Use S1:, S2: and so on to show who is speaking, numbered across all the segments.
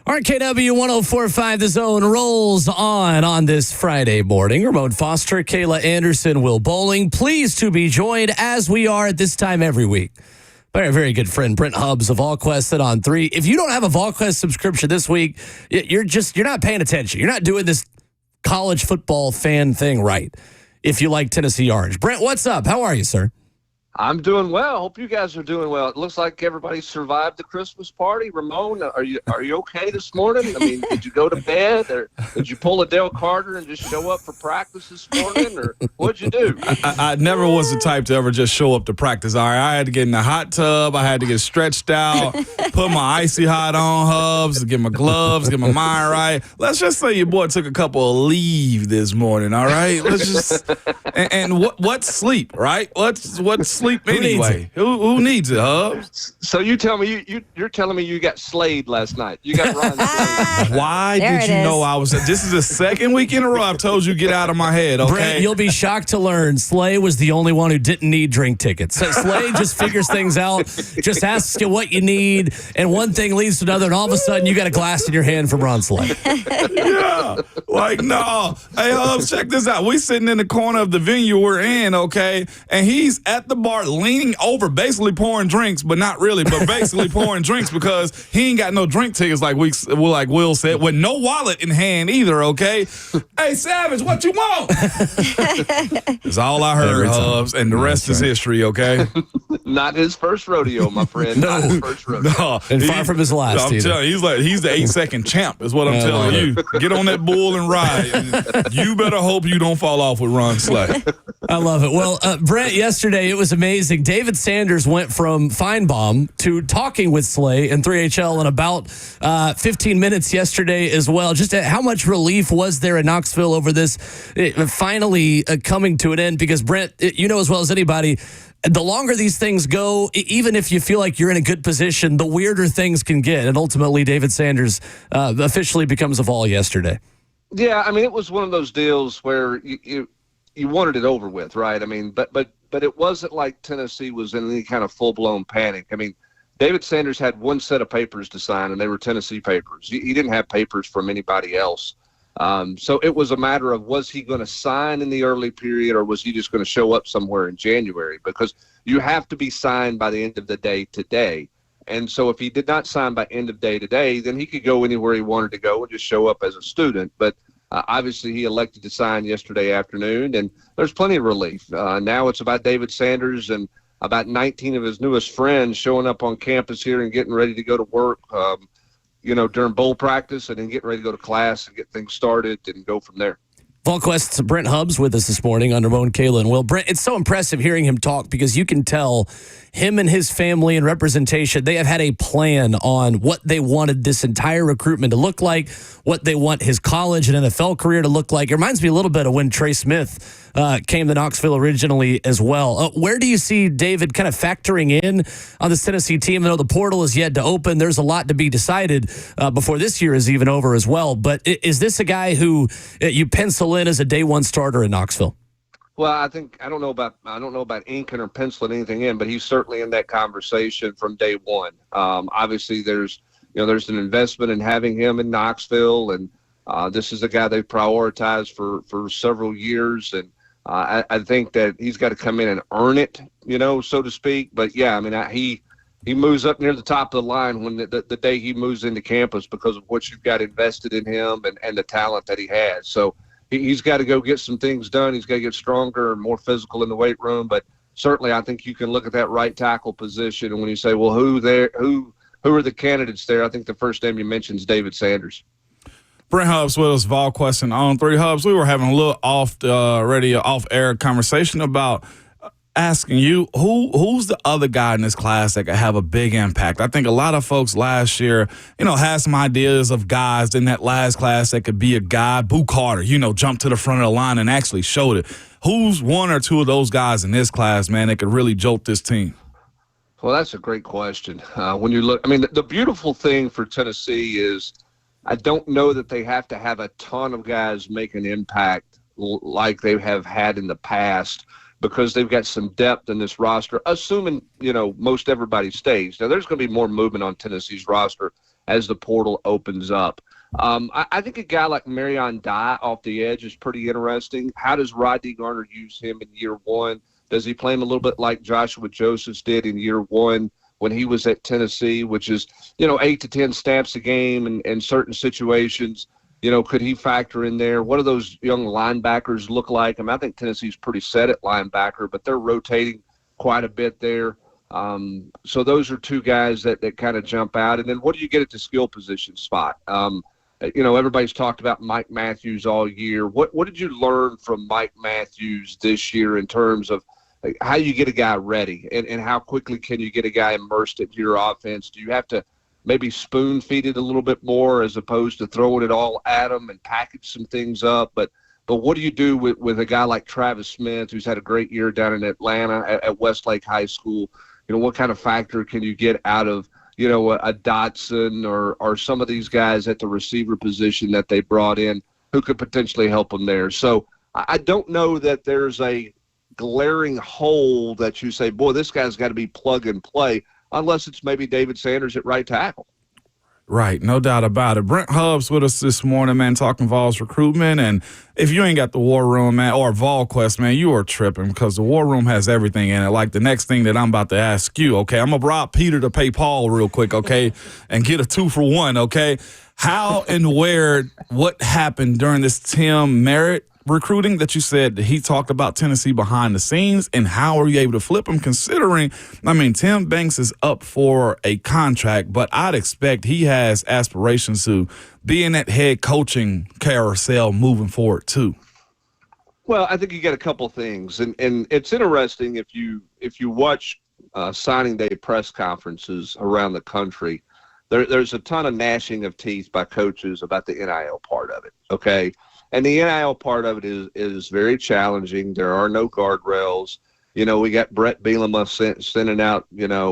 S1: RKW 104.5 The Zone rolls on this Friday morning. Ramon Foster, Kayla Anderson, Will Bowling. Pleased to be joined, as we are at this time every week, by our very good friend Brent Hubbs of VolQuest at On 3. If you don't have a VolQuest subscription this week, you're not paying attention. You're not doing this college football fan thing right if you like Tennessee Orange. Brent, what's up? How are you, sir?
S2: I'm doing well. Hope you guys are doing well. It looks like everybody survived the Christmas party. Ramon, are you okay this morning? I mean, did you go to bed, or did you pull a Dale Carter and just show up for practice this morning, or what'd you do?
S3: I never was the type to ever just show up to practice. All right, I had to get in the hot tub. I had to get stretched out, put my icy hot on, Hubs, get my gloves, get my mind right. Let's just say your boy took a couple of leave this morning. All right, let's just and what's sleep, right? What's sleep anyway? Who needs it, Hubs?
S2: So you tell me you're telling me you got slayed last night. You got Ron slayed.
S3: Why did you know I was? This is the second week in a row I've told you get out of my head. Okay,
S1: Brent, you'll be shocked to learn Slay was the only one who didn't need drink tickets. So Slay just figures things out, just asks you what you need, and one thing leads to another, and all of a sudden you got a glass in your hand from Ron Slay.
S3: Yeah, like no. Hey, Hubs, check this out. We sitting in the corner of the venue we're in, okay, and he's at the bar leaning over, basically pouring drinks, but not really, but basically pouring drinks because he ain't got no drink tickets like Will said, with no wallet in hand either, okay? Hey, Savage, what you want? That's all I heard, Hubs, and the rest is history, okay?
S2: Not his first rodeo, my friend. Not his first rodeo.
S1: No, and far from his last.
S3: I'm telling you, he's the 8-second champ, is what I'm telling you. Get on that bull and ride. And you better hope you don't fall off with Ron Slay.
S1: I love it. Well, Brent, yesterday it was amazing. David Sanders went from Feinbaum to talking with Slay and 3HL in about 15 minutes yesterday as well. Just how much relief was there in Knoxville over this finally coming to an end? Because, Brent, you know as well as anybody, the longer these things go, even if you feel like you're in a good position, the weirder things can get. And ultimately, David Sanders officially becomes a Vol yesterday.
S2: Yeah, I mean, it was one of those deals where you wanted it over with, right? I mean, but it wasn't like Tennessee was in any kind of full-blown panic. I mean, David Sanders had one set of papers to sign, and they were Tennessee papers. He didn't have papers from anybody else. So it was a matter of, was he going to sign in the early period, or was he just going to show up somewhere in January? Because you have to be signed by the end of the day today. And so if he did not sign by end of day today, then he could go anywhere he wanted to go and just show up as a student. But obviously, he elected to sign yesterday afternoon, and there's plenty of relief. Now it's about David Sanders and about 19 of his newest friends showing up on campus here and getting ready to go to work, during bowl practice, and then getting ready to go to class and get things started and go from there.
S1: VolQuest's Brent Hubbs with us this morning on Ramon, Kayla, and Will. Brent, it's so impressive hearing him talk because you can tell him and his family and representation, they have had a plan on what they wanted this entire recruitment to look like, what they want his college and NFL career to look like. It reminds me a little bit of when Trey Smith came to Knoxville originally as well. Where do you see David kind of factoring in on this Tennessee team? I know the portal is yet to open. There's a lot to be decided before this year is even over as well. But is this a guy who you pencil in as a day one starter in Knoxville?
S2: Well, I don't know about inking or penciling anything in, but he's certainly in that conversation from day one. Obviously, there's an investment in having him in Knoxville, and this is a guy they prioritized for several years, and I think that he's got to come in and earn it, so to speak. But yeah, I mean, he moves up near the top of the line when the day he moves into campus because of what you've got invested in him and the talent that he has. So he's got to go get some things done. He's got to get stronger and more physical in the weight room. But certainly, I think you can look at that right tackle position, and when you say, well, who are the candidates there? I think the first name you mentioned is David Sanders.
S3: Brent Hubbs with us, VolQuest and On 3. Hubs, we were having a little off-air conversation about asking you who's the other guy in this class that could have a big impact. I think a lot of folks last year, had some ideas of guys in that last class that could be a guy. Boo Carter, jumped to the front of the line and actually showed it. Who's one or two of those guys in this class, man, that could really jolt this team?
S2: Well, that's a great question. When you look, I mean, the beautiful thing for Tennessee is I don't know that they have to have a ton of guys make an impact like they have had in the past, because they've got some depth in this roster, assuming, most everybody stays. Now, there's going to be more movement on Tennessee's roster as the portal opens up. I think a guy like Marion Dye off the edge is pretty interesting. How does Rodney Garner use him in year one? Does he play him a little bit like Joshua Josephs did in year one when he was at Tennessee, which is, 8 to 10 snaps a game and certain situations? Could he factor in there? What do those young linebackers look like? I think Tennessee's pretty set at linebacker, but they're rotating quite a bit there. So those are two guys that kind of jump out. And then what do you get at the skill position spot? Everybody's talked about Mike Matthews all year. What did you learn from Mike Matthews this year in terms of how you get a guy ready and how quickly can you get a guy immersed into your offense? Do you have to maybe spoon feed it a little bit more as opposed to throwing it all at him and package some things up? But what do you do with a guy like Travis Smith, who's had a great year down in Atlanta at Westlake High School? What kind of factor can you get out of, a Dotson or some of these guys at the receiver position that they brought in who could potentially help them there? So I don't know that there's a glaring hole that you say, boy, this guy's got to be plug and play, unless it's maybe David Sanders at right tackle.
S3: Right, no doubt about it. Brent Hubbs with us this morning, man, talking Vols recruitment. And if you ain't got the War Room, man, or VolQuest, man, you are tripping because the War Room has everything in it. Like the next thing that I'm about to ask you, okay, I'm going to rob Peter to pay Paul real quick, okay, and get a 2-for-1, okay? How and where, what happened during this Tim Meritt recruiting that you said that he talked about Tennessee behind the scenes, and how are you able to flip him considering, Tim Banks is up for a contract, but I'd expect he has aspirations to be in that head coaching carousel moving forward too.
S2: Well, I think you get a couple things, and it's interesting if you watch signing day press conferences around the country, there's a ton of gnashing of teeth by coaches about the NIL part of it, okay? And the NIL part of it is very challenging. There are no guardrails. We got Brett Bielema sending out,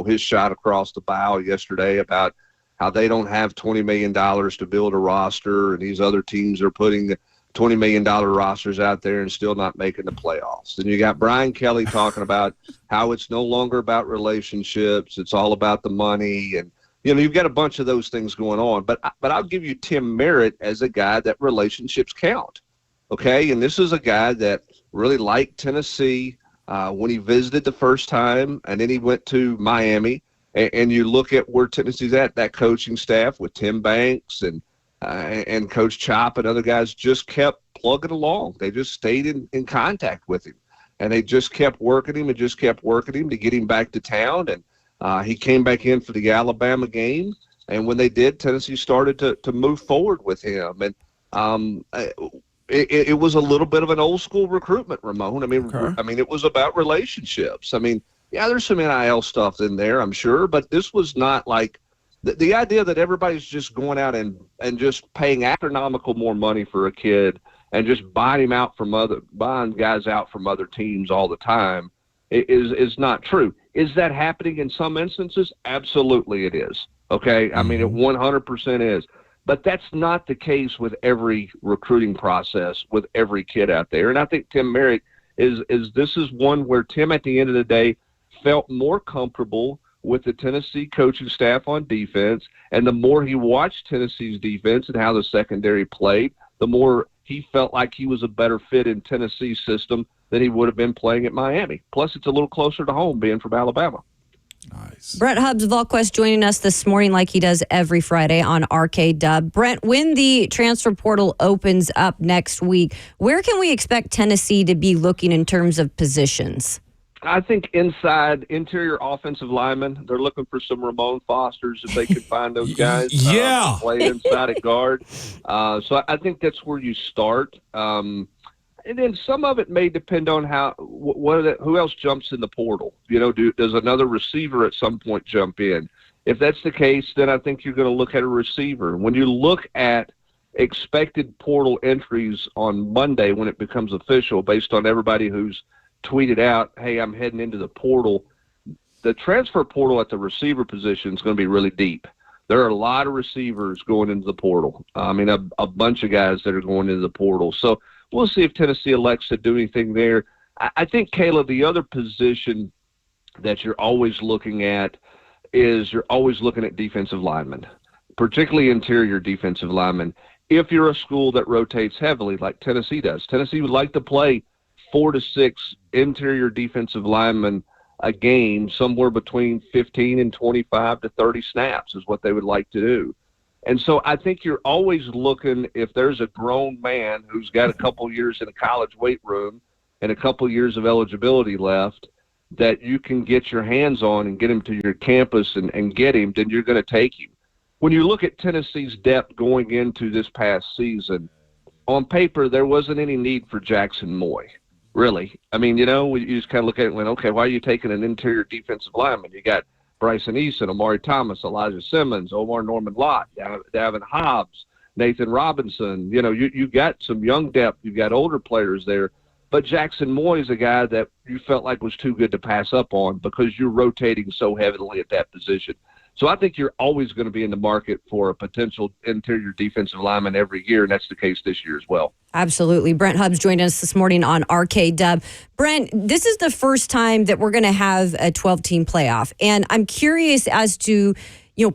S2: his shot across the bow yesterday about how they don't have $20 million to build a roster, and these other teams are putting $20 million rosters out there and still not making the playoffs. And you got Brian Kelly talking about how it's no longer about relationships. It's all about the money. And, you've got a bunch of those things going on. But I'll give you Tim Meritt as a guy that relationships count, okay? And this is a guy that really liked Tennessee when he visited the first time, and then he went to Miami. And you look at where Tennessee's at, that coaching staff with Tim Banks and Coach Chop and other guys just kept plugging along. They just stayed in contact with him. And they just kept working him to get him back to town. And he came back in for the Alabama game, and when they did, Tennessee started to move forward with him. And it was a little bit of an old school recruitment, Ramon. It was about relationships. Yeah, there's some NIL stuff in there, I'm sure, but this was not like the idea that everybody's just going out and just paying astronomical more money for a kid and just buying guys out from other teams all the time is not true. Is that happening in some instances? Absolutely it is. Okay? It 100% is. But that's not the case with every recruiting process, with every kid out there. And I think Tim Meritt this is one where Tim, at the end of the day, felt more comfortable with the Tennessee coaching staff on defense. And the more he watched Tennessee's defense and how the secondary played, the more he felt like he was a better fit in Tennessee's system than he would have been playing at Miami. Plus, it's a little closer to home being from Alabama.
S3: Nice.
S4: Brent Hubbs, VolQuest, joining us this morning like he does every Friday on RK Dub. Brent, when the transfer portal opens up next week, where can we expect Tennessee to be looking in terms of positions?
S2: I think interior offensive linemen, they're looking for some Ramon Fosters if they can find those guys.
S3: Yeah.
S2: Play inside at guard. So I think that's where you start. And then some of it may depend on who else jumps in the portal. Does another receiver at some point jump in? If that's the case, then I think you're going to look at a receiver. When you look at expected portal entries on Monday when it becomes official, based on everybody who's tweeted out, hey, I'm heading into the portal, the transfer portal at the receiver position is going to be really deep. There are a lot of receivers going into the portal. A bunch of guys that are going into the portal. So we'll see if Tennessee elects to do anything there. I think, Caleb, the other position that you're always looking at is defensive linemen. particularly interior defensive linemen, if you're a school that rotates heavily like Tennessee does. Tennessee would like to play 4 to 6 interior defensive linemen a game, somewhere between 15 and 25 to 30 snaps is what they would like to do. And so I think you're always looking, if there's a grown man who's got a couple years in a college weight room and a couple years of eligibility left that you can get your hands on and get him to your campus and get him, then you're going to take him. When you look at Tennessee's depth going into this past season, on paper, there wasn't any need for Jackson Moy, really. I mean, you just kind of look at it and went, okay, why are you taking an interior defensive lineman? You got Bryson Eason, Amari Thomas, Elijah Simmons, Omar Norman Lott, Davin Hobbs, Nathan Robinson. You got some young depth. You've got older players there. But Jackson Moy is a guy that you felt like was too good to pass up on because you're rotating so heavily at that position. So I think you're always going to be in the market for a potential interior defensive lineman every year, and that's the case this year as well.
S4: Absolutely. Brent Hubbs joined us this morning on RK Dub. Brent, this is the first time that we're going to have a 12-team playoff, and I'm curious as to,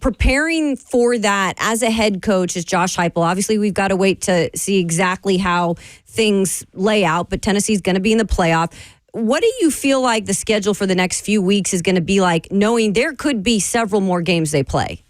S4: preparing for that as a head coach, as Josh Heupel. Obviously, we've got to wait to see exactly how things lay out, but Tennessee's going to be in the playoff. What do you feel like the schedule for the next few weeks is going to be like, knowing there could be several more games they play?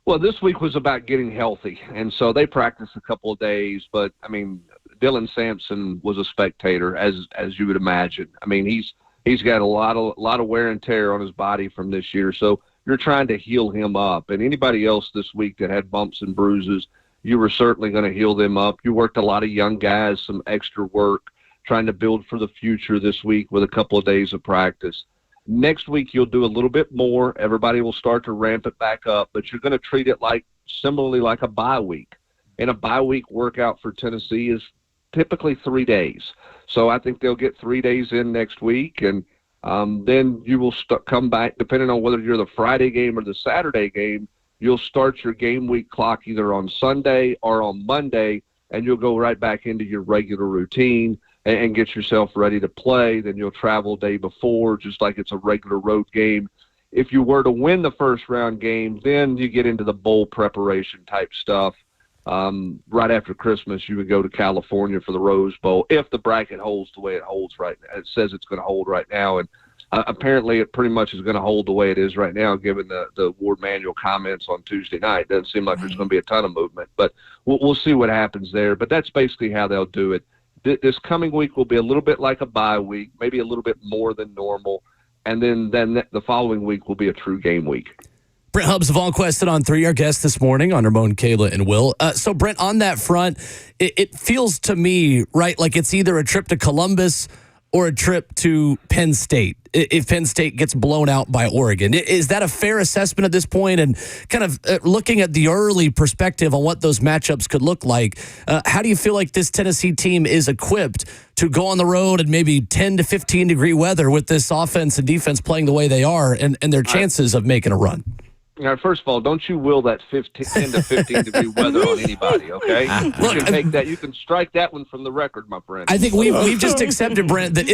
S2: Well, this week was about getting healthy, and so they practiced a couple of days. But I mean, Dylan Sampson was a spectator, as you would imagine. I mean, he's got a lot of wear and tear on his body from this year, so you're trying to heal him up. And anybody else this week that had bumps and bruises, you were certainly going to heal them up. You worked a lot of young guys, some extra work, trying to build for the future this week with a couple of days of practice. Next week, you'll do a little bit more. Everybody will start to ramp it back up, but you're going to treat it similarly like a bye week. And a bye week workout for Tennessee is typically 3 days. So I think they'll get 3 days in next week, and then you will come back, depending on whether you're the Friday game or the Saturday game, you'll start your game week clock either on Sunday or on Monday, and you'll go right back into your regular routine and get yourself ready to play. Then you'll travel day before, just like it's a regular road game. If you were to win the first round game, then you get into the bowl preparation type stuff. Right after Christmas, you would go to California for the Rose Bowl, if the bracket holds the way it holds right now. It says it's going to hold right now, and apparently it pretty much is going to hold the way it is right now, given the Ward Manual comments on Tuesday night. Doesn't seem like there's going to be a ton of movement, but we'll see what happens there. But that's basically how they'll do it. This coming week will be a little bit like a bye week, maybe a little bit more than normal, and then the following week will be a true game week.
S1: Brent Hubbs of VolQuest on 3, our guest this morning on Ramon, Kayla, and Will. So, Brent, on that front, it feels to me, right, like it's either a trip to Columbus or a trip to Penn State if Penn State gets blown out by Oregon. Is that a fair assessment at this point? And kind of looking at the early perspective on what those matchups could look like, how do you feel like this Tennessee team is equipped to go on the road in maybe 10 to 15 degree weather with this offense and defense playing the way they are and their chances of making a run?
S2: Now, first of all, don't you will that 10 to 15 degree weather on anybody, okay? You can take that. You can strike that one from the record, my friend.
S1: I think we've just accepted, Brent, that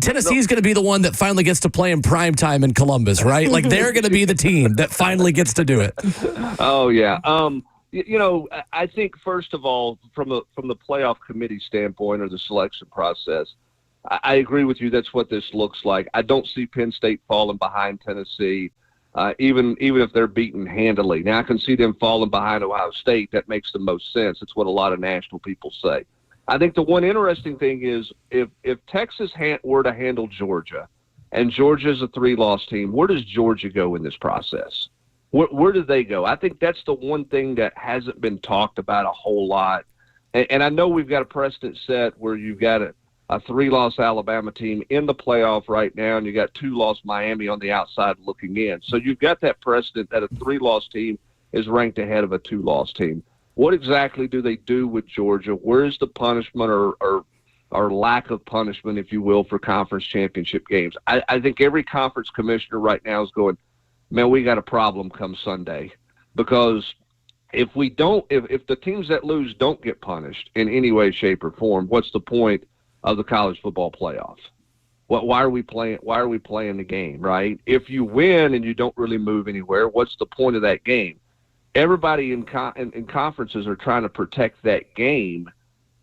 S1: Tennessee's going to be the one that finally gets to play in prime time in Columbus, right? Like they're going to be the team that finally gets to do it.
S2: Oh yeah. I think first of all, from the playoff committee standpoint or the selection process, I agree with you. That's what this looks like. I don't see Penn State falling behind Tennessee. Even if they're beaten handily. Now, I can see them falling behind Ohio State. That makes the most sense. It's what a lot of national people say. I think the one interesting thing is if Texas were to handle Georgia, and Georgia's a 3-loss team, where does Georgia go in this process? Where do they go? I think that's the one thing that hasn't been talked about a whole lot. And I know we've got a precedent set where you've got a 3-loss Alabama team in the playoff right now, and you got 2-loss Miami on the outside looking in. So you've got that precedent that a 3-loss team is ranked ahead of a 2-loss team. What exactly do they do with Georgia? Where's the punishment or lack of punishment, if you will, for conference championship games? I think every conference commissioner right now is going, man, we got a problem come Sunday, because if the teams that lose don't get punished in any way, shape, or form, what's the point of the college football playoff? Why are we playing the game, right? If you win and you don't really move anywhere, what's the point of that game? everybody in conferences are trying to protect that game.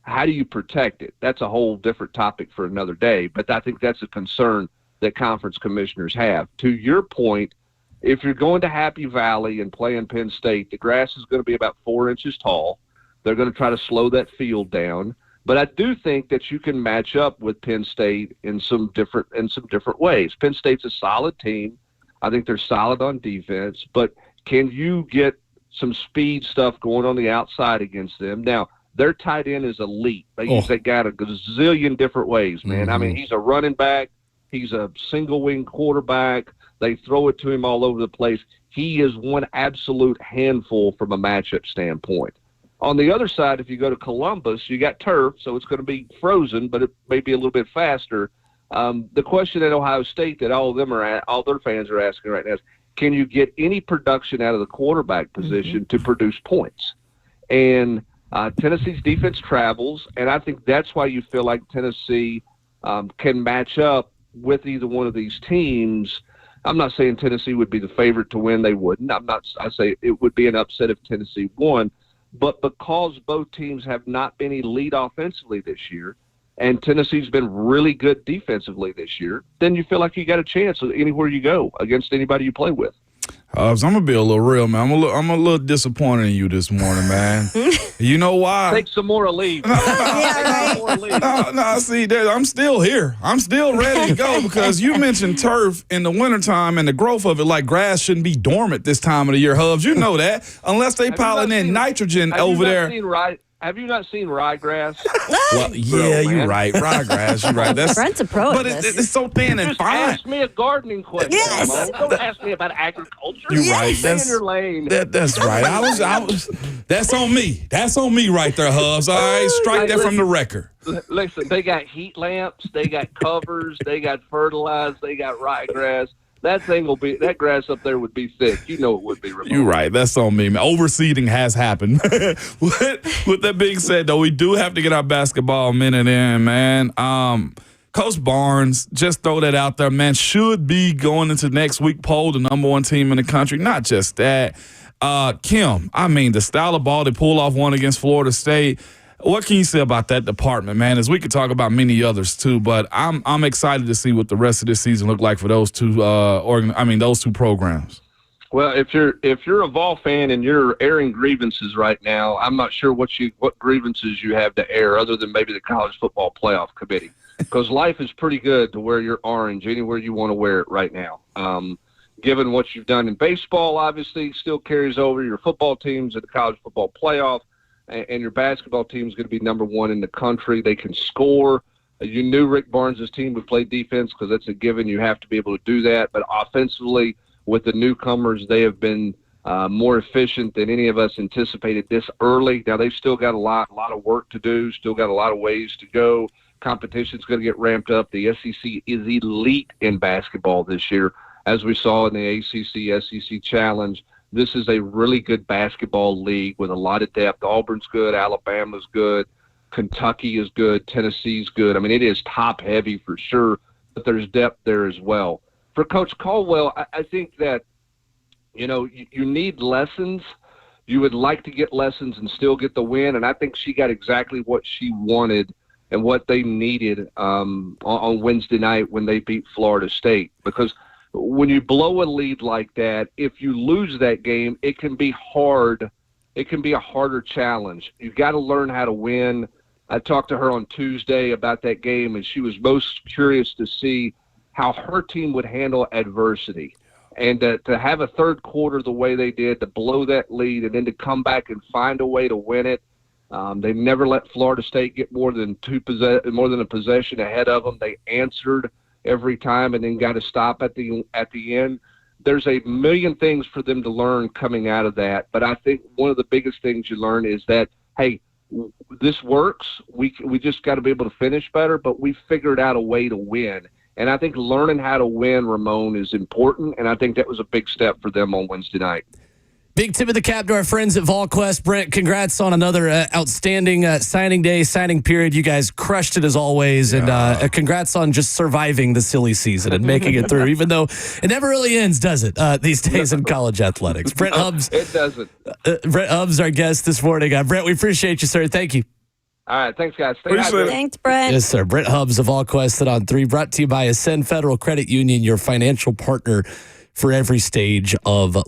S2: How do you protect it? That's a whole different topic for another day, but I think that's a concern that conference commissioners have. To your point, if you're going to Happy Valley and playing Penn State, the grass is going to be about 4 inches tall. They're going to try to slow that field down. But I do think that you can match up with Penn State in some different ways. Penn State's a solid team. I think they're solid on defense. But can you get some speed stuff going on the outside against them? Now, their tight end is elite. They use that guy a gazillion different ways, man. I mean, he's a running back. He's a single-wing quarterback. They throw it to him all over the place. He is one absolute handful from a matchup standpoint. On the other side, if you go to Columbus, you got turf, so it's going to be frozen, but it may be a little bit faster. The question at Ohio State that all their fans are asking right now is, can you get any production out of the quarterback position to produce points? And Tennessee's defense travels, and I think that's why you feel like Tennessee can match up with either one of these teams. I'm not saying Tennessee would be the favorite to win. They wouldn't. I say it would be an upset if Tennessee won. But because both teams have not been elite offensively this year, and Tennessee's been really good defensively this year, then you feel like you got a chance anywhere you go against anybody you play with.
S3: I'm gonna be a little real, man. I'm a little disappointed in you this morning, man. You know why?
S2: Take some more leave.
S3: No, see, I'm still here. I'm still ready to go because you mentioned turf in the wintertime and the growth of it. Like grass shouldn't be dormant this time of the year, Hubbs. You know that unless they piling in nitrogen over there.
S2: Have you not seen ryegrass?
S3: Well, yeah, you're right. Ryegrass, you're right.
S4: Brent's a pro
S3: but
S4: at this.
S3: it's so thin and
S2: Just
S3: fine.
S2: ask me a gardening question.
S4: Yes.
S2: Don't ask me about agriculture.
S3: You're right.
S2: Stay in your lane.
S3: That's right. I was. That's on me. That's on me right there, Hubbs. All right, strike that from the record.
S2: Listen, they got heat lamps, they got covers, they got fertilized, they got ryegrass. That grass up there would be thick. You know it would be. Ramon.
S3: You're right. That's on me, man. Overseeding has happened. With that being said, though, we do have to get our basketball minute in, man. Coach Barnes, just throw that out there, man, should be going into next week poll the number one team in the country. Not just that. Kim, I mean, the style of ball they pull off one against Florida State. What can you say about that department, man? As we could talk about many others too, but I'm excited to see what the rest of this season look like for those two those two programs.
S2: Well, if you're a Vol fan and you're airing grievances right now, I'm not sure what grievances you have to air other than maybe the College Football Playoff Committee, because life is pretty good to wear your orange anywhere you want to wear it right now. Given what you've done in baseball, obviously still carries over. Your football teams at the College Football Playoff. And your basketball team is going to be number one in the country. They can score. You knew Rick Barnes' team would play defense because that's a given. You have to be able to do that. But offensively, with the newcomers, they have been more efficient than any of us anticipated this early. Now, they've still got a lot of work to do, still got a lot of ways to go. Competition's going to get ramped up. The SEC is elite in basketball this year, as we saw in the ACC-SEC Challenge. This is a really good basketball league with a lot of depth. Auburn's good. Alabama's good. Kentucky is good. Tennessee's good. I mean, it is top-heavy for sure, but there's depth there as well. For Coach Caldwell, I think that, you need lessons. You would like to get lessons and still get the win, and I think she got exactly what she wanted and what they needed on Wednesday night when they beat Florida State, because – when you blow a lead like that, if you lose that game, it can be hard. It can be a harder challenge. You got to learn how to win. I talked to her on Tuesday about that game, and she was most curious to see how her team would handle adversity. And to have a third quarter the way they did, to blow that lead, and then to come back and find a way to win it. They never let Florida State get more than a possession ahead of them. They answered every time and then got to stop at the end. There's a million things for them to learn coming out of that, but I think one of the biggest things you learn is that, hey, this works. We just got to be able to finish better, but we figured out a way to win. And I think learning how to win, Ramon, is important, and I think that was a big step for them on Wednesday night.
S1: Big tip of the cap to our friends at VolQuest. Brent, congrats on another outstanding signing day, signing period. You guys crushed it as always. And congrats on just surviving the silly season and making it through, even though it never really ends, does it, these days in college athletics. Brent Hubbs.
S2: It doesn't.
S1: Brent Hubbs, our guest this morning. Brent, we appreciate you, sir. Thank you.
S2: All right. Thanks, guys. Stay
S3: Appreciate
S2: hydrated.
S3: it.
S4: Thanks, Brent.
S1: Yes, sir. Brent Hubbs of VolQuest on 3, brought to you by Ascend Federal Credit Union, your financial partner for every stage of life.